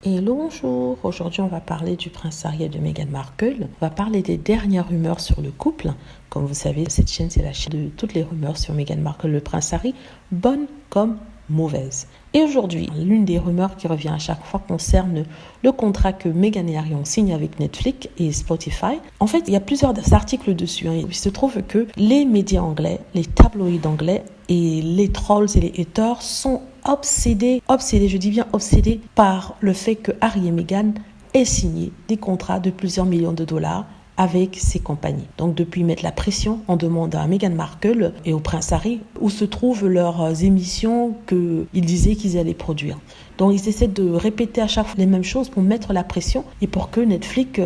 Hello, bonjour. Aujourd'hui, on va parler du prince Harry et de Meghan Markle. On va parler des dernières rumeurs sur le couple. Comme vous savez, cette chaîne, c'est la chaîne de toutes les rumeurs sur Meghan Markle et le prince Harry, bonnes comme mauvaises. Et aujourd'hui, l'une des rumeurs qui revient à chaque fois concerne le contrat que Meghan et Harry ont signé avec Netflix et Spotify. En fait, il y a plusieurs articles dessus. Il se trouve que les médias anglais, les tabloïds anglais et les trolls et les haters sont obsédés, je dis bien obsédés par le fait que Harry et Meghan aient signé des contrats de plusieurs millions de dollars avec ces compagnies. Donc depuis, ils mettent la pression en demandant à Meghan Markle et au prince Harry où se trouvent leurs émissions qu'ils disaient qu'ils allaient produire. Donc ils essaient de répéter à chaque fois les mêmes choses pour mettre la pression et pour que Netflix,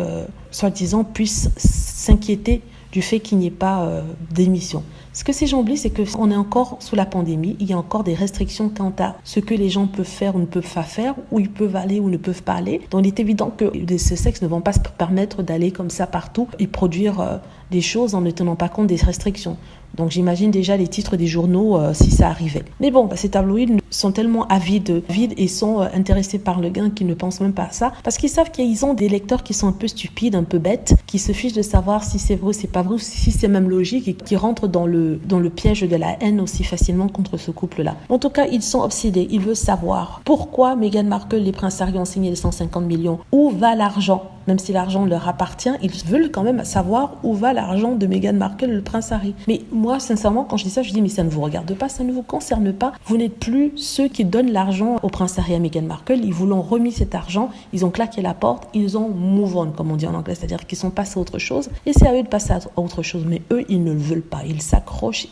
soi-disant, puisse s'inquiéter du fait qu'il n'y ait pas d'émission. Ce que ces gens oublient, c'est qu'on est encore sous la pandémie. Il y a encore des restrictions quant à ce que les gens peuvent faire ou ne peuvent pas faire, où ils peuvent aller ou ne peuvent pas aller. Donc il est évident que ces sexes ne vont pas se permettre d'aller comme ça partout et produire des choses en ne tenant pas compte des restrictions. Donc j'imagine déjà les titres des journaux si ça arrivait. Mais bon, ces tabloïds sont tellement avides et sont intéressés par le gain qu'ils ne pensent même pas à ça. Parce qu'ils savent qu'ils ont des lecteurs qui sont un peu stupides, un peu bêtes, qui se fichent de savoir si c'est vrai ou c'est pas vrai, ou si c'est même logique et qui rentrent dans le piège de la haine aussi facilement contre ce couple-là. En tout cas, ils sont obsédés. Ils veulent savoir pourquoi Meghan Markle et les princes Harry ont signé les 150 millions. Où va l'argent ? Même si l'argent leur appartient, ils veulent quand même savoir où va l'argent de Meghan Markle et le prince Harry. Mais moi, sincèrement, quand je dis ça, je dis mais ça ne vous regarde pas, ça ne vous concerne pas. Vous n'êtes plus ceux qui donnent l'argent au prince Harry et à Meghan Markle. Ils vous l'ont remis cet argent, ils ont claqué la porte, ils ont move on, comme on dit en anglais, c'est-à-dire qu'ils sont passés à autre chose. Et c'est à eux de passer à autre chose. Mais eux, ils ne le veulent pas. Ils s'accrochent.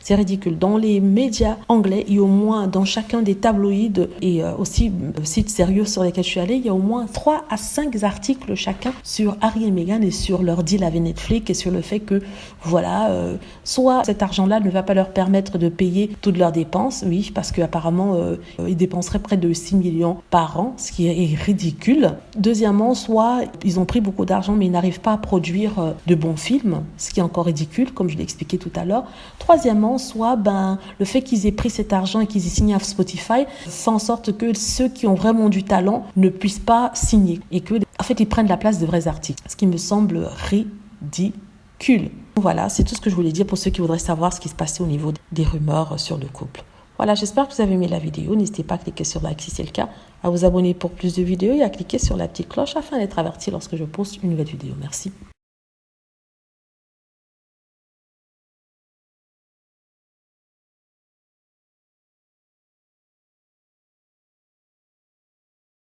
C'est ridicule. Dans les médias anglais, il y a au moins, dans chacun des tabloïds et aussi sites sérieux sur lesquels je suis allée, il y a au moins 3 à 5 articles chacun sur Harry et Meghan et sur leur deal avec Netflix et sur le fait que, voilà, soit cet argent-là ne va pas leur permettre de payer toutes leurs dépenses, oui, parce qu'apparemment, ils dépenseraient près de 6 millions par an, ce qui est ridicule. Deuxièmement, soit ils ont pris beaucoup d'argent, mais ils n'arrivent pas à produire de bons films, ce qui est encore ridicule, comme je l'ai expliqué tout à l'heure. Troisièmement, soit le fait qu'ils aient pris cet argent et qu'ils aient signé à Spotify fait en sorte que ceux qui ont vraiment du talent ne puissent pas signer et que, en fait, ils prennent la place de vrais artistes, ce qui me semble ridicule. Voilà, c'est tout ce que je voulais dire pour ceux qui voudraient savoir ce qui se passait au niveau des rumeurs sur le couple. Voilà, j'espère que vous avez aimé la vidéo. N'hésitez pas à cliquer sur like si c'est le cas, à vous abonner pour plus de vidéos et à cliquer sur la petite cloche afin d'être averti lorsque je poste une nouvelle vidéo. Merci.